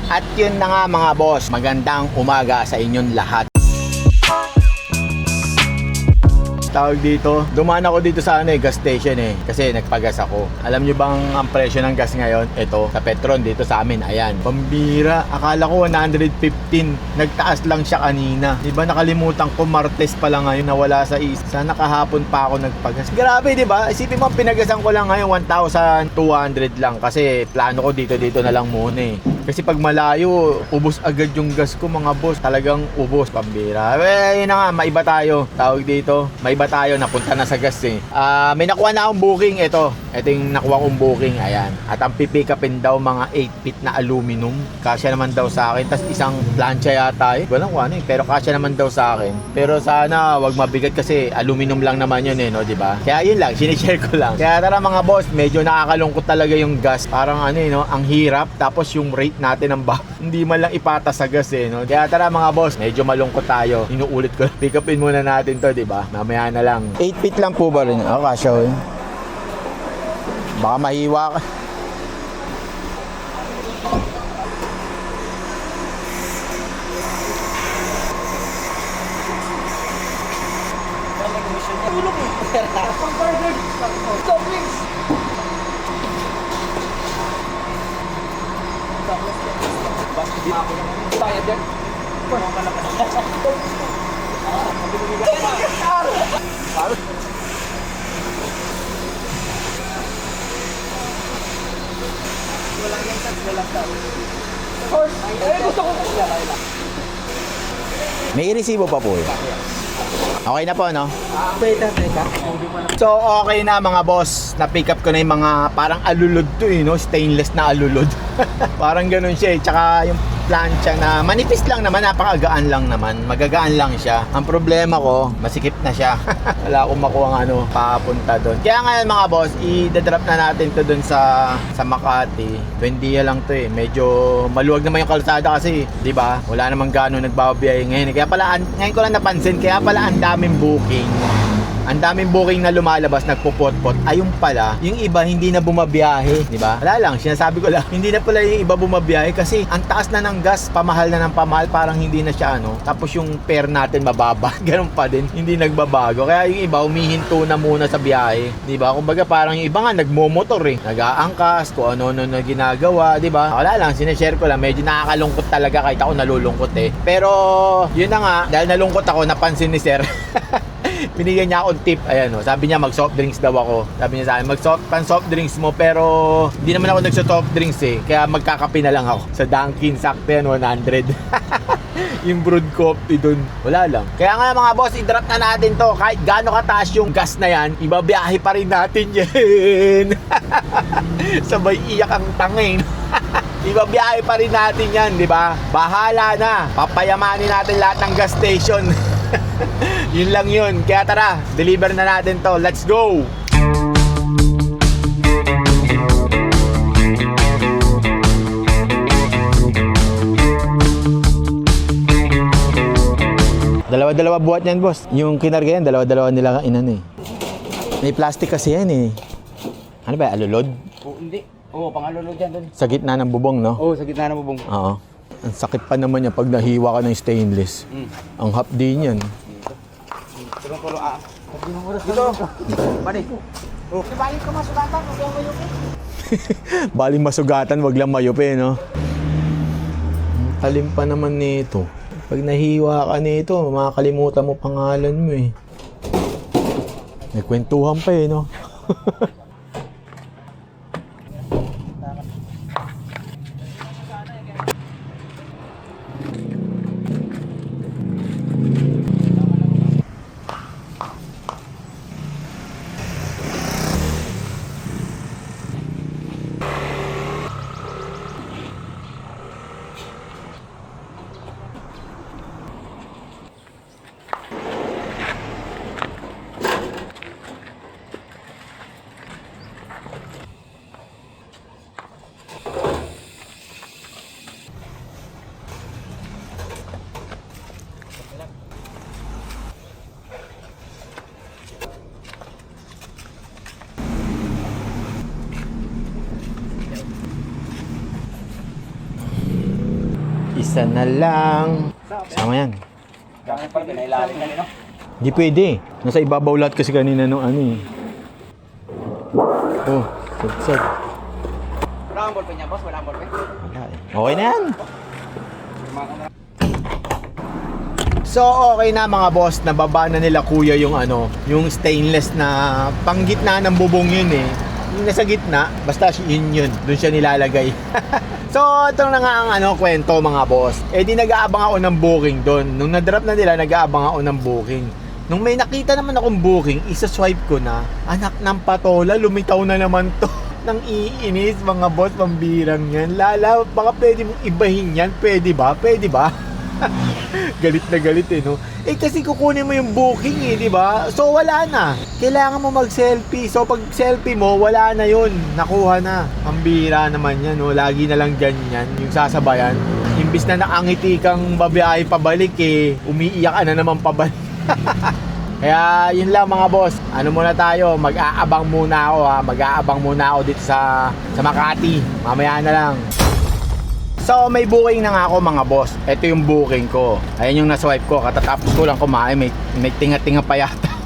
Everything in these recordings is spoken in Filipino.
At yun na nga mga boss, magandang umaga sa inyong lahat. Tawag dito, dumaan ako dito sa gas station kasi nagpagas ako. Alam nyo bang ang presyo ng gas ngayon? Ito, sa Petron dito sa amin, ayan. Pambira, akala ko 115, nagtaas lang siya kanina. Diba nakalimutan ko, Martes pa lang ngayon, nawala sa isa. Sana kahapon pa ako nagpagas. Grabe, diba? Isipin mo, pinagasan ko lang ngayon 1,200 lang kasi plano ko dito na lang muna Kasi pag malayo, ubos agad yung gas ko mga boss. Talagang ubos, pambira. Yun na nga, maiba tayo. Tawag dito, maiba tayo, napunta na sa gas May nakuha na akong booking, ito yung nakuha kong booking, ayan. At ang pipick upin daw mga 8 feet na aluminum. Kasya naman daw sa akin. Tapos isang plancha yata walang kuha pero kasya naman daw sa akin. Pero sana wag mabigat kasi aluminum lang naman yun no, diba? Kaya yun lang, sinishare ko lang. Kaya tara mga boss, medyo nakakalungkot talaga yung gas. Parang no, ang hirap. Tapos yung rate natin ng hindi man lang ipata sa gas no. Kaya tara mga boss, medyo malungkot tayo. Inuulit ko, pick upin muna natin to, diba? Mamaya na lang. 8 feet lang po ba rin? Kasya baka mahiwa ka. May resibo pa po Okay na po, no? So, okay na mga boss. Na-pick up ko na yung mga parang alulod to no? Stainless na alulod. Parang ganun siya Tsaka yung plancha na manipis lang naman, napakagaan lang naman. Magagaan lang siya. Ang problema ko, masikip na siya. Wala akong makuha papunta doon. Kaya ngayon mga boss, i-drop na natin to doon sa Makati. Buendia lang to Medyo maluwag naman yung kalsada kasi, di ba? Wala namang gano'ng nagbababiyahe ngayon. Kaya pala, ngayon ko lang napansin, kaya pala ang daming booking. Ang daming booking na lumalabas, nagpupot-pot. Ayun pala, yung iba hindi na bumabiyahe, di ba? Wala lang, sinasabi ko lang, hindi na pala yung iba bumabiyahe kasi ang taas na ng gas, pamahal na ng pamahal, parang hindi na siya Tapos yung fare natin mababa, ganun pa din, hindi nagbabago. Kaya yung iba humihinto na muna sa biyahe, di ba? Kumbaga parang yung iba nga nagmomotor nag-aangkas, kung ano-ano na ginagawa, di ba? Wala lang, sinashare ko lang, medyo nakakalungkot talaga kahit ako nalulungkot Pero yun na nga, dahil nalungkot ako, napansin ni sir. Binigyan niya akong tip, sabi niya mag soft drinks daw ako. Sabi niya sa akin, pan soft drinks mo, pero hindi naman ako nagso-soft drinks kaya magkakape na lang ako. Sa Dunkin, sakto yan, 100. Yung brewed coffee dun, wala lang. Kaya nga mga boss, i-drop na natin to. Kahit gaano kataas yung gas na yan, ibabiyahe pa rin natin yan. Sabay iyak ang tangin. Ibabiyahe pa rin natin yan, di ba? Bahala na, papayamanin natin lahat ng gas station. Yun lang yun. Kaya tara, deliver na natin to. Let's go! Dalawa-dalawa buhat yan, boss. Yung kinarga yan, dalawa-dalawa nila May plastic kasi yan Ano ba, alulod? Hindi. Pang alulod yan dun. Sa gitna ng bubong, no? Sa gitna ng bubong. Oo. Ang sakit pa naman yan pag nahiwa ka ng stainless. Ang hapdi niyan. Tulong-tulong Dito. Balik. Balik ka masugatan, wag lang mayupi. Baling masugatan, wag lang mayupi, no? Talim pa naman nito. Pag nahiwa ka nito, makakalimutan mo pangalan mo May kwentuhan pa no? Isa na lang. Sama yan. Kaya pala, pinailalim na nino. Hindi pwede. Nasa ibabaw lahat kasi kanina nung ano eh. Oh, sagsag. Wala kang ballpen niya, boss? Wala kang ballpen? Wala eh. Okay na yan. So okay na mga boss, nababa na nila kuya yung ano, yung stainless na panggitna ng bubong yun eh. Yung nasa gitna, basta yun, doon siya nilalagay. So ito na nga ang ano, kwento mga boss. Eh di nag-aabang ako ng booking doon. Nung na-drop na nila, nag-aabang ako ng booking. Nung may nakita naman akong booking, isa-swipe ko na, anak ng patola, lumitaw na naman to. Nang iinis mga boss, pambirang yan. Lala, baka pwede mong ibahin yan, pwede ba? Pwede ba? Galit na galit eh, no? Eh kasi kukunin mo yung booking eh, di ba? So wala na. Kailangan mo mag-selfie. So pag selfie mo, wala na yun. Nakuha na. Pambira naman yan, no? Lagi na lang ganyan, yung sasabayan. Imbis na nakangiti kang babiyahe pabalik eh, umiiyak ka na naman pabalik. Kaya yun lang mga boss. Ano muna tayo, mag-aabang muna ako ha. Mag-aabang muna ako dito sa Makati. Mamaya na lang. So may booking na nga ako mga boss. Ito yung booking ko. Ayan yung na-swipe ko. Katatapos ko lang kumain. May tinga-tinga pa yata.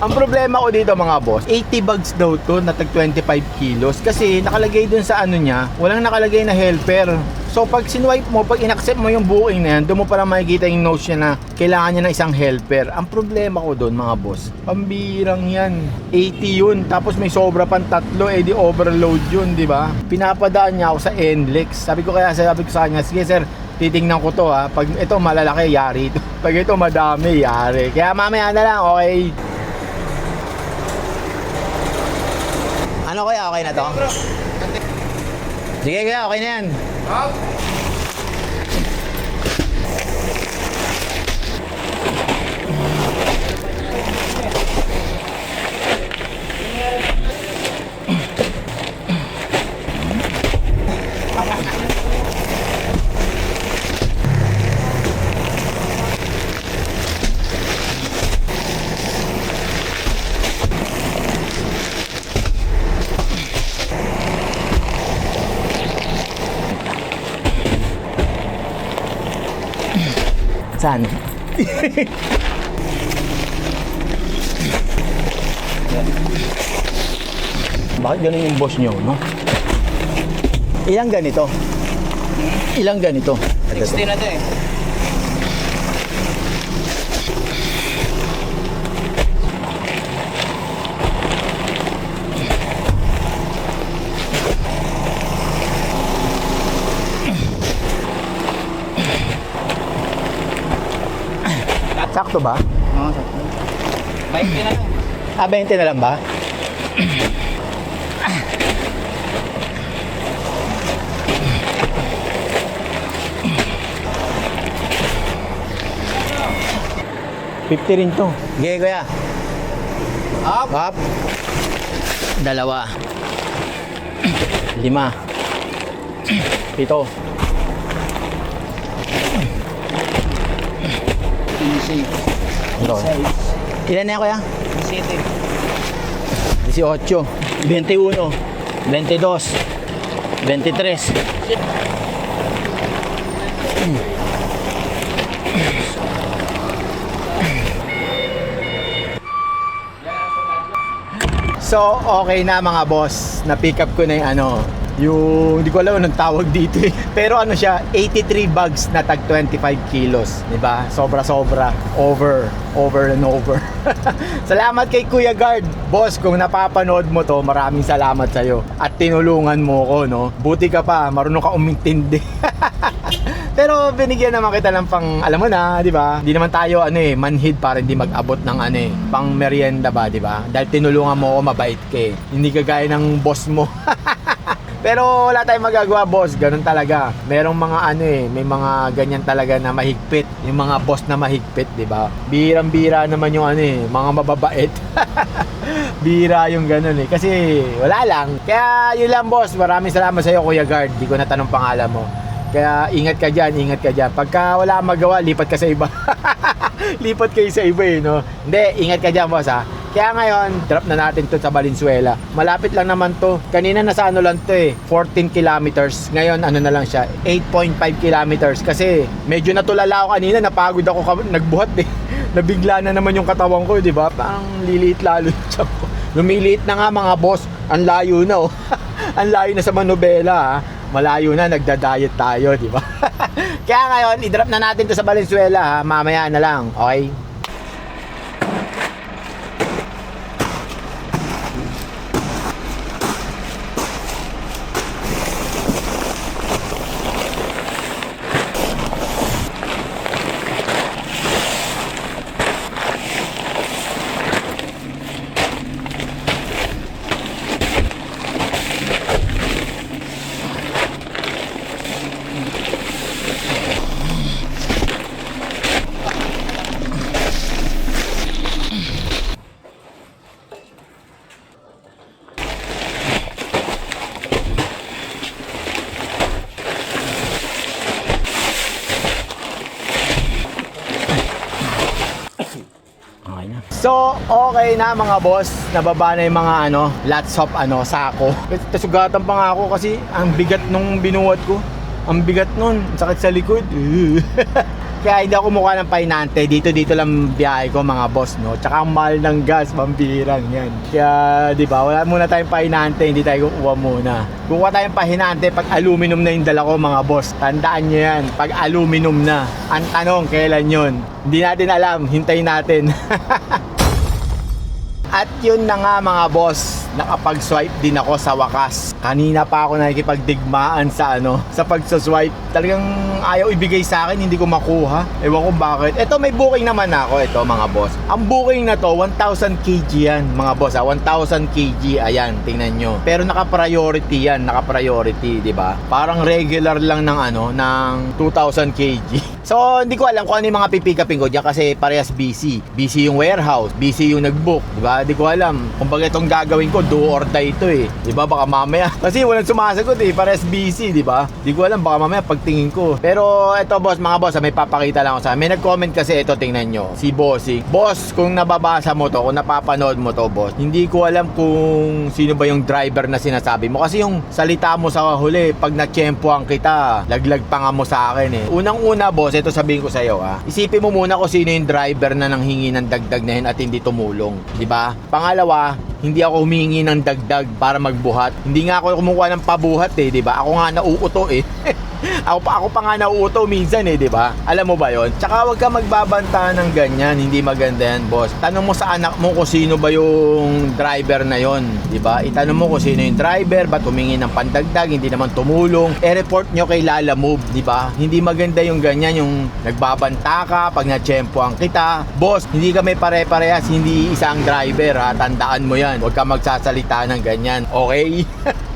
Ang problema ko dito mga boss, 80 bags daw to na tag 25 kilos. Kasi nakalagay dun sa ano niya, walang nakalagay na helper. So pag sinwipe mo, pag inaccept mo yung booking na yan, doon mo pala makikita yung notes niya na kailangan niya ng isang helper. Ang problema ko doon mga boss, pambirang yan, 80 yun, tapos may sobra pang tatlo, di overload yun, di ba? Pinapadaan niya ako sa NLEX. Sabi ko sa kanya, sige sir, titingnan ko to ha, pag ito malalaki, yari ito. Pag ito madami, yari. Kaya mamaya na lang, okay? Ano kaya, okay na to? Sige kaya, okay na yan. Saan? Bakit ganun yung boss nyo, no? Ilang ganito? Ilang ganito? 60 na to eh. Sakto ba? Oo, sakto. 20 na to eh. 20 na lang ba? $50 rin to. Sige kuya. Up. Up. 2. 5. 7. Easy. Ito. Ilan na yan kuya? City. 18, 21, 22, 23. So, okay na mga boss. Na-pick up ko na yung ano, yung, hindi ko alam anong tawag dito eh. Pero ano siya, 83 bags na tag 25 kilos. Diba? Sobra-sobra. Over and over. Salamat kay Kuya Guard. Boss, kung napapanood mo to, maraming salamat sa'yo. At tinulungan mo ko, no? Buti ka pa, marunong ka umintindi. Pero binigyan naman kita ng pang, alam mo na, di ba? Hindi naman tayo manhid para hindi mag-abot ng pang merienda ba, di ba? Dahil tinulungan mo ako, mabait ka eh. Hindi kagaya ng boss mo. Pero wala tayong magagawa, boss. Ganun talaga. Merong mga may mga ganyan talaga na mahigpit. Yung mga boss na mahigpit, di ba? Birang-bira naman yung mga mababait. Bira yung ganun eh. Kasi wala lang. Kaya yun lang, boss. Maraming salamat sa iyo, Kuya Guard. Di ko natanong pangalan mo. Kaya ingat ka dyan, ingat ka dyan. Pagka wala kang magawa, lipat ka sa iba. Lipat kayo sa iba eh, no? Hindi, ingat ka dyan, boss ha. Kaya ngayon, drop na natin to sa Valenzuela. Malapit lang naman to. Kanina nasa ano lang to 14 kilometers. Ngayon, ano na lang siya, 8.5 kilometers. Kasi medyo natulala ako kanina, napagod ako, nagbuhat Nabigla na naman yung katawan ko, di ba? Parang liliit lalo yung tiyan ko. Lumiliit na nga mga boss. Ang layo na Ang layo na sa manobela ha. Malayo na, nagda-diet tayo, di ba? Kaya ngayon, i-drop na natin to sa Valenzuela ha. Mamaya na lang, okay? So, okay na mga boss. Nababa na yung mga lots of sako. Tasugatan pa nga ako kasi ang bigat nung binuhat ko. Ang bigat nun. Sakit sa likod. Kaya hindi ako mukha ng pahinante. Dito lang biyahe ko mga boss, no? Tsaka ang mahal ng gas, pambirang yan. Kaya, di ba, wala muna tayong pahinante. Hindi tayo kukuha muna. Kukuha tayong pahinante pag aluminum na yung dala ko mga boss. Tandaan nyo yan. Pag aluminum na. Ang tanong, kailan yun? Hindi natin alam. Hintayin natin. At yun na nga mga boss, nakapag-swipe din ako sa wakas. Kanina pa ako nakikipagdigmaan sa sa pag-swipe. Talagang ayaw ibigay sa akin, hindi ko makuha. Ewan ko bakit. Ito may booking naman ako, ito mga boss. Ang booking na to, 1,000 kg yan mga boss. 1,000 kg, ayan, tingnan nyo. Pero naka-priority yan, naka-priority, di ba? Parang regular lang ng ng 2,000 kg. So, hindi ko alam kung ano yung mga pipikapin ko dyan kasi parehas busy. Busy yung warehouse, busy yung nag-book, di ba? Hindi ko alam. Kung baga itong gagawin ko, do or die ito di ba? Baka mamaya. Kasi walang sumasagot parehas busy, di ba? Hindi ko alam, baka mamaya pagtingin ko. Pero ito boss, mga boss, may papakita lang ako sa may nag-comment kasi ito, tingnan nyo. Si Bossing. Boss, kung nababasa mo to, kung napapanood mo to, boss, hindi ko alam kung sino ba yung driver na sinasabi mo. Kasi yung salita mo sa huli, pag natsyempohan kita, laglag pa nga mo sa akin Unang-una, boss, ito sabihin ko sa iyo isipin mo muna kung sino yung driver na nanghingi ng dagdag na yun at hindi tumulong, di ba? Pangalawa, hindi ako humingi ng dagdag para magbuhat. Hindi nga ako kumukuha ng pabuhat di ba? Ako nga nauuto ako pa nga nauuto minsan di ba? Alam mo ba yon? Tsaka wag ka magbabanta ng ganyan, hindi maganda yan, boss. Tanong mo sa anak mo kung sino ba yung driver na yon, di ba? Itanong mo kung sino yung driver, ba't humingi ng pandagdag, hindi naman tumulong. I-report nyo kay Lala Move, di ba? Hindi maganda yung ganyan, yung nagbabanta ka pag natsyempohan kita. Boss, hindi kami pare-parehas, hindi isang driver tandaan mo yan. Huwag ka magsasalita ng ganyan, okay?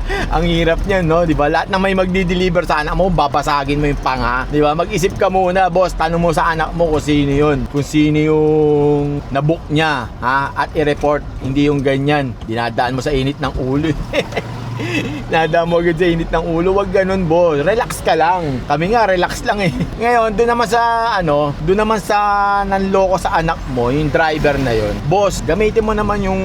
Ang hirap niyan, no? 'Di ba? Lahat ng may magdi-deliver sa anak mo, babasagin mo yung panga, 'di ba? Mag-isip ka muna, boss. Tanong mo sa anak mo kung sino 'yun. Kung sino yung nabook niya, at i-report, hindi yung ganyan. Dinadaan mo sa init ng ulo. Nadaan mo agad sa init ng ulo. Wag ganun, boss. Relax ka lang. Kami nga, relax lang Ngayon, doon naman sa nanloko sa anak mo, yung driver na yon. Boss, gamitin mo naman yung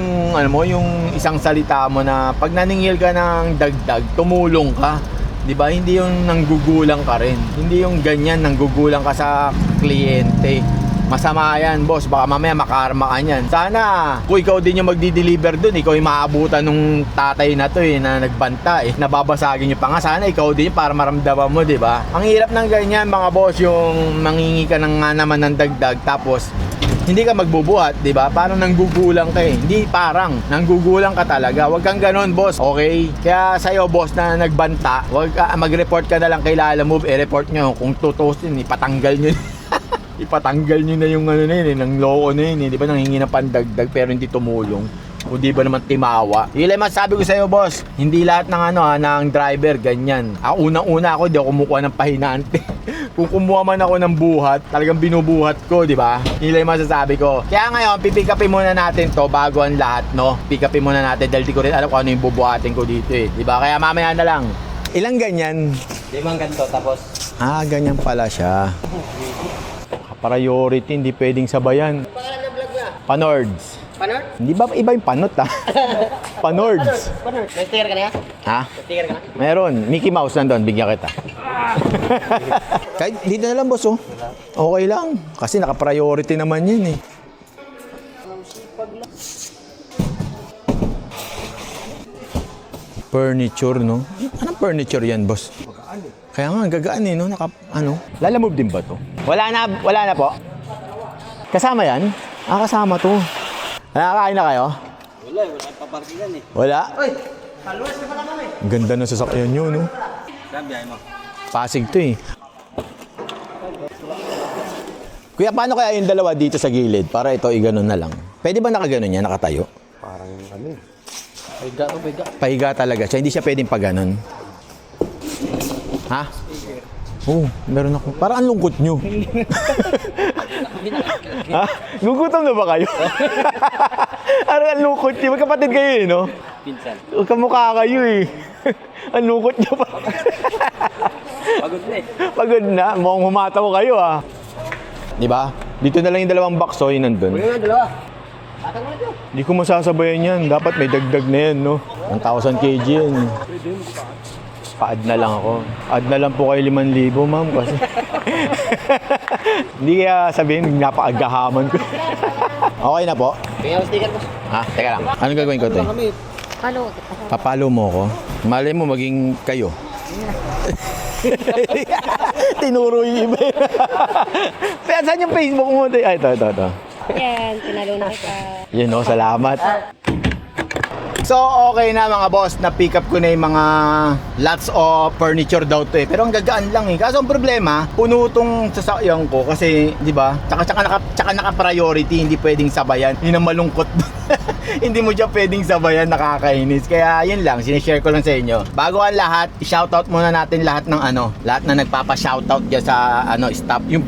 yung isang salita mo na pag naningil ka ng dagdag, tumulong ka. 'Di ba? Hindi yung nanggugulang ka rin. Hindi yung ganyan nanggugulang ka sa kliyente. Masama yan, boss. Baka mamaya makarma ka niyan. Sana, kung ikaw din yung magdi-deliver dun, ikaw yung maabutan nung tatay na to na nagbanta nababasagin yung panga. Sana ikaw din para maramdaman mo, di ba? Ang hirap ng ganyan, mga boss, yung mangingi ka nga naman ng dagdag, tapos hindi ka magbubuhat, di ba? Parang nanggugulang ka Hindi parang, nanggugulang ka talaga. Huwag kang ganon, boss. Okay? Kaya sa'yo, boss, na nagbanta, mag-report ka na lang kay Lala Move. I-report nyo. Kung tutusin, ipatanggal nyo. Ipatanggal nyo na yung ng loko na yun, di ba? Nanghingi ng pandagdag pero hindi tumulong. O di ba naman timawa? Ilay masabi ko sa'yo, boss, hindi lahat ng ng driver ganyan. Unang-una ako, di ako kumukuha ng pahinante. Kung kumuha man ako ng buhat, talagang binubuhat ko, di ba? Ilay masasabi ko. Kaya ngayon, pipikapin muna natin to bago ang lahat, no? Pikapin muna natin dahil di ko rin alam kung ano yung bubuhatin ko dito di ba? Kaya mamaya na lang. Ilang ganyan? 5 ganito, tapos ganyan pala siya. Priority, hindi pwedeng sabayan. pangalan ng vlog na? Panords. Panor? Hindi ba iba yung panot ha? Panords. May sticker ka na yan? Ha? Sticker ka na? Meron. Mickey Mouse nandun. Bigyan kita. Kahit dito na lang boss oh. Okay lang. Kasi naka-priority naman yun eh. Furniture no? Anong furniture yan boss? Kaya nga gagaan eh no? Lalamove din ba to? Wala na po. Kasama yan? Kasama to. Nakakain na kayo? Wala paparkingan eh. Wala? Uy! Paluwas na pala kami. Ganda ng sasakyan nyo no? Saan biyahe mo? Pasig to eh. Kuya, paano kaya yung dalawa dito sa gilid? Para ito i-ganon na lang. Pwede ba nakaganon yan, nakatayo? Parang ano eh. Pahiga. Pahiga talaga siya, hindi siya pwedeng paganon. Ha? Oo, meron ako. Parang ang lungkot nyo. Ha? Gugutom na ba kayo? Parang ang lungkot nyo. Magkapatid kayo eh, no? Pinsan. Kamukha kayo eh. Ang lungkot nyo pa. Pagod na eh. Pagod na. Mukhang humataw kayo ah. Di ba? Dito na lang yung dalawang bakso yung nandun. Kuya nga, dalawa. Tatang mo na ito. Hindi ko masasabayan yan. Dapat may dagdag na yan, no? 1,000 kg yan. Pa-add na lang ako. Add na lang po kayo 5,000, ma'am, kasi... Hindi kaya sabihin, napakagahaman ko. Okay na po? Kaya yung sticker mo. Ha? Teka lang. Anong gagawin ko, te? Follow. Papalo mo ko. Malay mo maging kayo. Tinuro yung iba. Pero saan yung Facebook mo? Ay, ito. Yan, pinalo na kita. Yun o, salamat. So, okay na mga boss, na-pick up ko na yung mga lots of furniture daw to eh. Pero ang gagaan lang eh. Kaso ang problema, puno tong sasakyan ko kasi, di ba? Tsaka naka-priority, hindi pwedeng sabayan. Yun ang malungkot. Hindi mo siya pwedeng sabayan, nakakainis. Kaya yun lang, sinishare ko lang sa inyo. Bago ang lahat, i-shoutout muna natin lahat ng lahat na nagpapa-shoutout dyan sa staff. Yung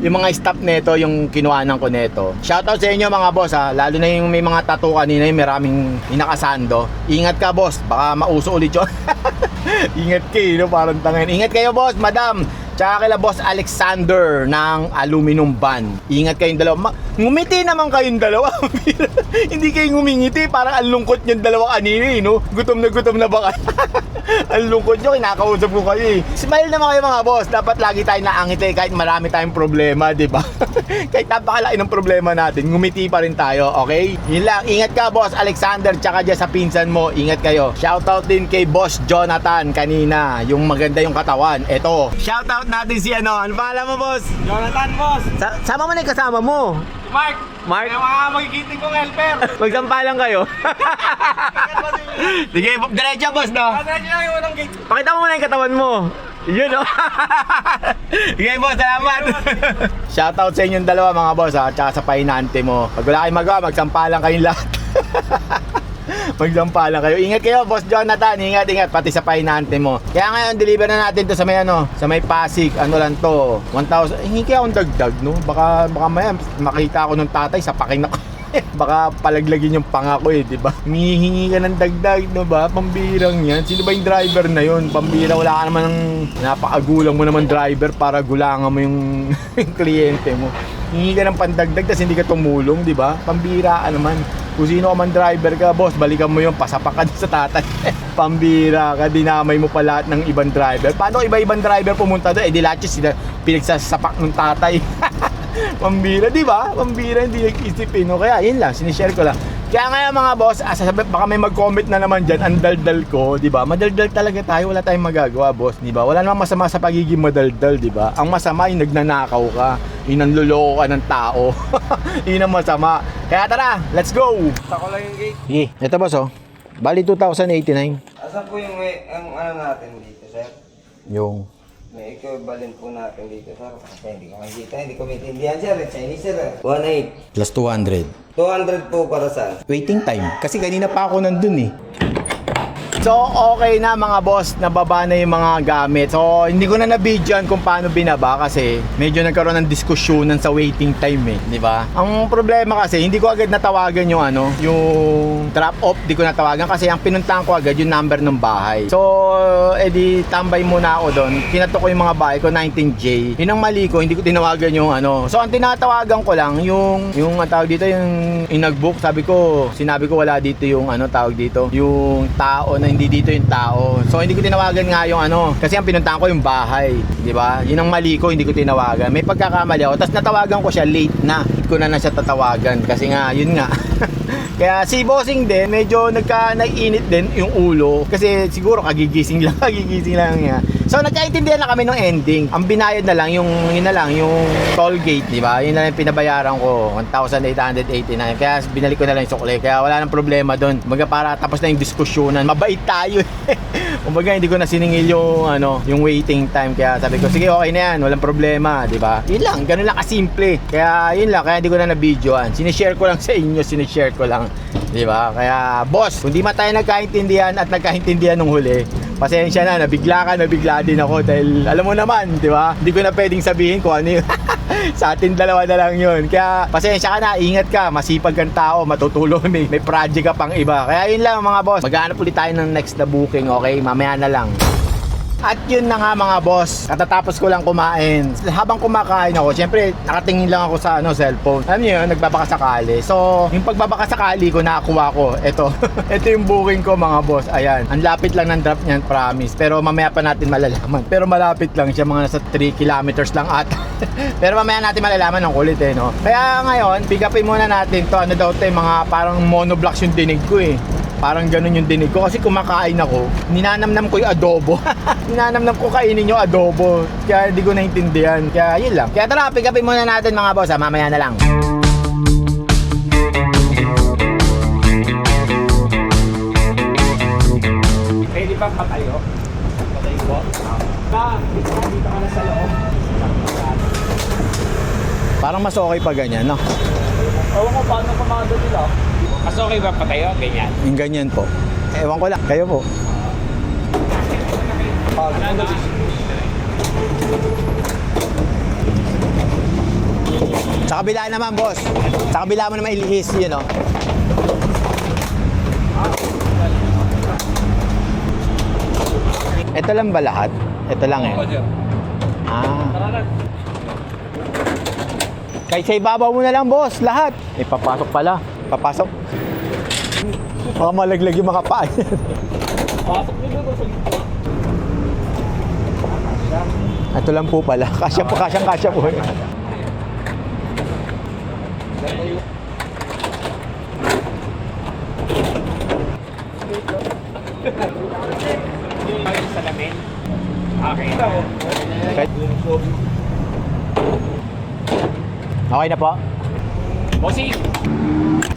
mga staff nito, yung kinuhanan ko nito. Shoutout sa inyo mga boss ha. Lalo na yung may mga tattoo kanina, yung maraming inakasando. Ingat ka boss, baka mauso ulit yun. Ingat kayo, no? Parang tangin. Ingat kayo boss, madam. Tsaka kila Boss Alexander ng Aluminum Van. Ingat kayong dalawa. Ngumiti naman kayong dalawa. Hindi kayo ngumingiti. Parang ang lungkot yung dalawa kanina eh, no? Gutom na ba kayo? Ang lungkot nyo, kinakausap ko kayo eh. Smile naman kayo mga boss. Dapat lagi tayo naangiti kahit marami tayong problema, di ba? Kahit napakalaki ng problema natin, ngumiti pa rin tayo, okay? Yun lang. Ingat ka Boss Alexander, tsaka dyan sa pinsan mo. Ingat kayo. Shoutout din kay Boss Jonathan kanina. Yung maganda yung katawan. Eto. Shoutout natin si ano pangalan mo boss? Jonathan, boss. Sama mo na yung kasama mo. Mark. Mark? Yung mga magigiting kong helper. Magsampalan kayo. Sige, diretso boss no? Diretso lang yung unang gate. Pakita mo muna yung katawan mo. Yun oh. Sige boss, salamat. Shoutout sa inyong dalawa mga boss ha, tsaka sa pahinante mo. Pag wala kayong magawa, magsampalan kayong lahat. Magsampalan kayo. Ingat kayo, Boss Jonathan. Ingat. Pati sa pahinante mo. Kaya ngayon, deliver na natin to sa may sa may Pasig. Ano lang to? 1,000. Hingi kaya akong dagdag, no? Baka maya makita ako ng tatay sa pakin ako. Baka palaglagin yung pangako eh, di ba? Humihingi ka ng dagdag, no ba? Pambirang yan. Sino ba yung driver na yun? Pambira, wala ka naman ng napakagulang mo naman driver para gulangan mo yung kliyente mo. Hingi ka ng pandagdag tapos hindi ka tumulong, di ba? Pambira ka naman. Kung sino ka man driver ka, boss, balikan mo yung pasapak ka sa tatay. Pambira ka, dinamay mo pa lahat ng ibang driver. Paano iba-ibang driver pumunta doon? Eh di lahat yung pinagsasapak ng tatay. Pambira, di ba? Pambira, hindi nag-isipin. No? Kaya yun lang, sinishare ko lang. Kaya ngayon mga boss, baka may mag-comment na naman dyan, ang daldal ko, di ba? Madaldal talaga tayo, wala tayong magagawa, boss, di ba? Wala namang masama sa pagiging madaldal, di ba? Ang masama yung nagnanakaw ka, yung nanluloko ka ng tao. Yun ang masama. Kaya tara, let's go! Tako lang yung gate. Sige, ito boss oh. Bali 2,089. Asan po yung ano natin dito, sir? Yung May equivalent po natin dito, sir. Kasi hindi ko makikita, hindi ko maintindihan, sir. Chinese, sir. 1.8. plus 200. 200 po para saan? Waiting time. Kasi kanina pa ako nandun eh. So So okay na mga boss, nababa na yung mga gamit. So hindi ko na na-videoan kung paano binaba kasi medyo nagkaroon ng diskusyonan sa waiting time di ba? Ang problema kasi hindi ko agad natawagan yung yung drop off, di ko natawagan kasi ang pinuntahan ko agad yung number ng bahay. So edi tambay muna ako doon. Kinato ko yung mga bahay ko 19J. Yun ang mali ko, hindi ko tinawagan yung So ang tinatawagan ko lang yung tawag dito yung inag-book, sinabi ko wala dito yung tawag dito, yung tao na hindi dito yung tao. So hindi ko tinawagan nga yung kasi ang pinuntahan ko yung bahay, di ba? Yun ang mali ko, hindi ko tinawagan. May pagkakamali ako. Tapos natawagan ko siya late na. Hindi ko na siya tatawagan kasi nga yun nga. Kaya si Bossing din medyo naiinit din yung ulo kasi siguro kagigising lang niya. So nagkaintindihan na kami ng ending. Ang binayad na lang yung toll gate, di ba? Yun na lang yung pinabayaran ko, 1,889. Kaya binalik ko na lang yung sukle. Kaya wala nang problema doon. Kumbaga para tapos na yung diskusyonan. Mabait tayo. Kumbaga hindi ko na siningil yung waiting time. Kaya sabi ko, sige okay na yan, walang problema, di ba? Yun lang, ganun lang kasimple. Kaya yun lang, kaya hindi ko na na-videoan. Sinishare ko lang sa inyo, di ba? Kaya boss, kung di man tayo nagkaintindihan at nagkaintindihan nung huli, pasensya na, nabigla din ako dahil alam mo naman, di ba? Hindi ko na pwedeng sabihin kung ano yun. Sa atin dalawa na lang yun. Kaya pasensya ka na, ingat ka, masipag kang tao, matutulong may project ka pang iba. Kaya yun lang mga boss, maghanap ulit tayo ng next na booking, okay? Mamaya na lang. At yun na nga mga boss, katatapos ko lang kumain. Habang kumakain ako, syempre nakatingin lang ako sa cellphone. Alam niyo yun, nagbabakasakali. So, yung pagbabakasakali ko, nakakuha ko. Ito yung booking ko mga boss. Ayan, ang lapit lang ng drop niyan, promise. Pero mamaya pa natin malalaman. Pero malapit lang siya, mga nasa 3 kilometers lang ata. Pero mamaya natin malalaman ng kulit no. Kaya ngayon, pick upin muna natin to. Mga parang monoblocks yung dinig ko Parang ganun yung dinig ko kasi kumakain ako, ninanamnam ko yung adobo. Ninanamnam ko kainin yung adobo. Kaya hindi ko naintindihan. Kaya yun lang. Kaya tara, pick upin muna natin mga boss mamaya na lang. Pwede ba patayo? Patayo po? Dito ka na sa loob. Parang mas okay pa ganyan, no? Ewan ko paano kumado nila. Mas okay ba patayo? Ganyan? Yung ganyan po. Ewan ko lang. Kayo po. Sa kabila naman, boss. Sa kabila mo naman ilihis, no? Ito lang ba lahat? Ito lang Kahit sa ibabaw mo na lang, boss. Lahat. Papasok pala. Papasok. Baka malaglag yung mga paa yan. Ito lang po pala. Kasya po. Salamin. Okay. Okay na po. Bossy!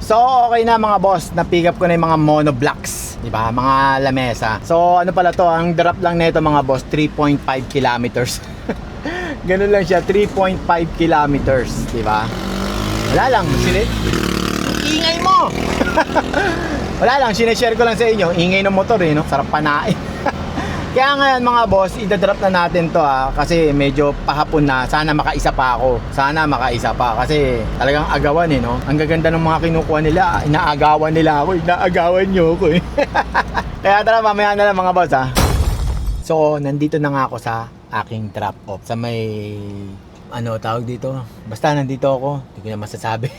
So okay na mga boss, na-pick up ko na yung mga monoblocks, di ba? Mga lamesa. So ano pala to, ang drop lang nito mga boss, 3.5 kilometers. Ganun lang siya, 3.5 kilometers, di ba? Wala lang, ingay mo! Wala lang, sineshare ko lang sa inyo, ingay ng motor no? Sarap panain. Kaya ngayon mga boss, idadrop na natin to kasi medyo pahapon na. Sana makaisa pa ako. Kasi talagang agawan no. Ang gaganda ng mga kinukuha nila. Inaagawan nila ako. Inaagawan nyo ako Kaya tara, mamaya na lang mga boss So, nandito na nga ako sa aking drop off. Sa may tawag dito. Basta nandito ako. Hindi ko na masasabi.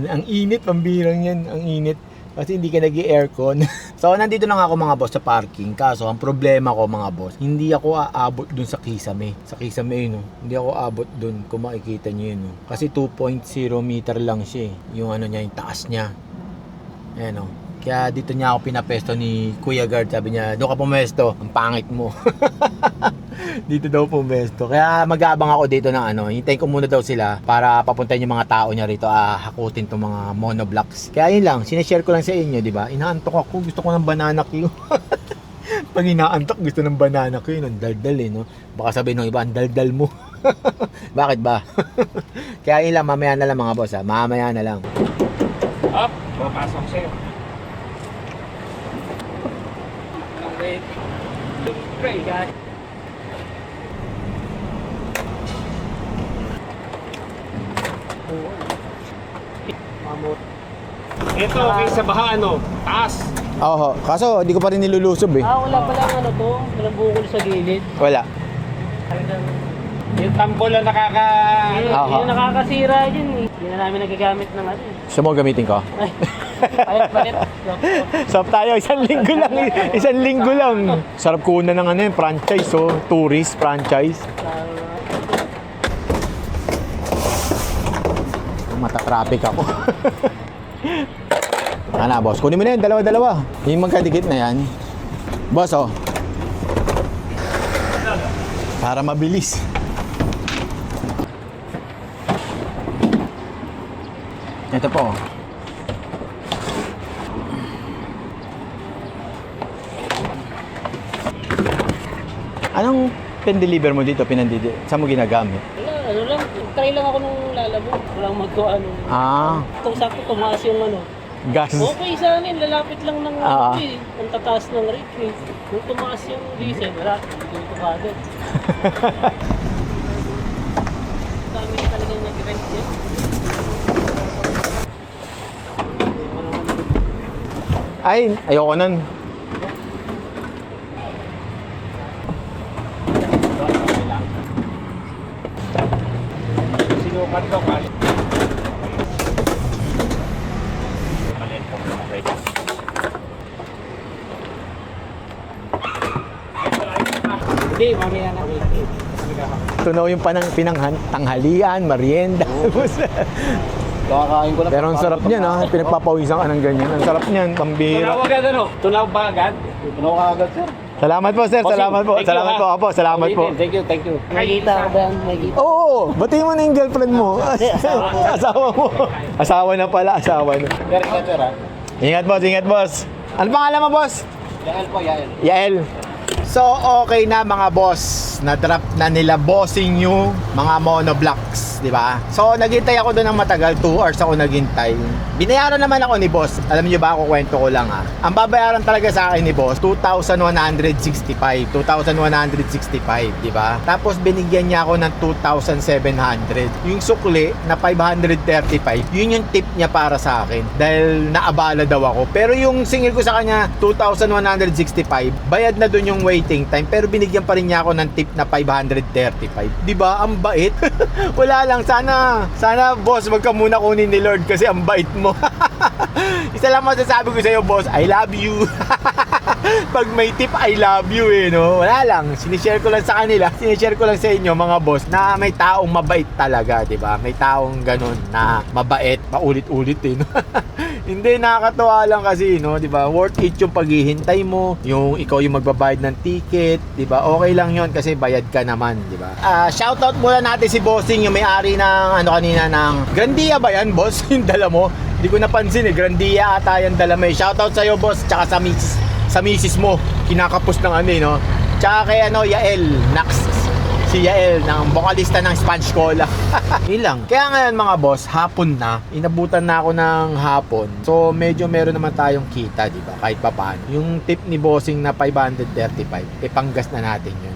Ang init, pambirang yan. Ang init. Kasi hindi ka nag-aircon. So nandito na nga ako mga boss sa parking. Kaso ang problema ko mga boss, hindi ako aabot dun sa Kisame. Sa Kisame hindi ako aabot dun kung makikita nyo yun Kasi 2.0 meter lang siya yung niya, yung taas niya. Ayan Kaya dito niya ako pinapesto ni Kuya Guard. Sabi niya, doon ka pumesto, ang pangit mo. Dito daw pumesto. Kaya mag-aabang ako dito ng hintayin ko muna daw sila para papuntahin yung mga tao niya rito, hakutin tong mga monoblocks. Kaya yun lang, sineshare ko lang sa inyo, di ba? Inaantok ako, gusto ko ng banana queue. Pag inaantok, gusto ng banana queue, ang daldal no? Baka sabihin ng iba, ang daldal mo. Bakit ba? Kaya yun lang, mamaya na lang mga boss mamaya na lang. Up! Papasok sa'yo. Siyempre, ito, kaysa baha, taas. Oo, kaso di ko pa rin nilulusob eh. Wala pala ang to, walang bukol sa gilid. Wala. Talagang, Yung tambol ang Aha. yun nakakasira dyan eh. Hindi na namin nagagamit ng ano eh. Gusto mo gamitin ko? Ay, palit. Stop tayo, isang linggo lang. Isang linggo lang. Sarap kunan ng franchise, tourist franchise. Mata-traffic ako. Ano, boss? Kunin mo na yan, dalawa-dalawa. Yung magkadikit na yan. Boss, para mabilis. Ito po. Anong pen-deliver mo dito? Saan mo ginagamit? Wala, ano lang, try lang ako nung lalabo. Walang magkuano. Kung sakto tumaas yung Gas. okay sa akin, lalapit lang ng ang tataas ng rate eh. Kung tumaas yung diesel, wala, dito kagad. Dami na talagang nag-rent yan. Ay, ayoko nun. Sinukat ko, kali. Hindi, mamaya na. Tunaw yung tanghalian, merienda. Kakakain ko na. Pero ang sarap niyan, pinagpapawisan ka ng ganyan. Ang sarap niyan, Tunaw pambira. agad, Tunaw ba agad? Tunaw ka agad, sir. Salamat po, sir. Salamat po. Thank you, Salamat po. Apo, salamat po. Thank you. Nakikita ko ba yan? Nakikita. Oo, batiin mo na yung girlfriend mo. Asawa mo. Asawa na pala, asawa na. Sir, ingat, sir, ha? Ingat, boss, ingat, boss. Ano pangalan mo, boss? Yael po, Yael. Yael. So, okay na mga boss. Na-drop na nila bossing yung mga monoblocks, di ba? So, naghintay ako doon ng matagal. 2 hours ako naghintay. Binayaran naman ako ni boss. Alam niyo ba, kukwento ko lang Ang babayaran talaga sa akin ni boss, 2,165. 2,165, di ba? Tapos binigyan niya ako ng 2,700. Yung sukli na 535, yun yung tip niya para sa akin. Dahil naabala daw ako. Pero yung singil ko sa kanya, 2,165, bayad na doon yung waiting time. Pero binigyan pa rin niya ako ng tip na 535. Di ba? Ang bait. Wala lang. Sana boss, wag ka muna kunin ni Lord kasi ang bait mo. Isa lang masasabi ko sa iyo, boss, I love you. Pag may tip, I love you no? Wala lang. Sinishare ko lang sa kanila. Sinishare ko lang sa inyo, mga boss, na may taong mabait talaga, di ba? May taong ganun na mabait, paulit-ulit no? Hindi, nakakatuwa lang kasi, no? Di ba? Worth it yung paghihintay mo, yung ikaw yung magbabayad ng ticket, di ba? Okay lang yon kasi bayad ka naman, di ba? Shoutout muna natin si Bossing, yung may-ari ng kanina ng Grandia ba yan, boss? Yung dala mo? Hindi ko napansin Grandia ata yung dala mo. Shoutout sa iyo, boss, tsaka sa misis mo. Kinakapos ng no? Tsaka kay Yael, si Yael, ng vocalista ng Sponge Cola. Yun lang. Kaya ngayon mga boss, hapon na. Inabutan na ako ng hapon. So medyo meron naman tayong kita, di ba? Kahit pa paano. Yung tip ni Bossing na 535, panggas na natin yun.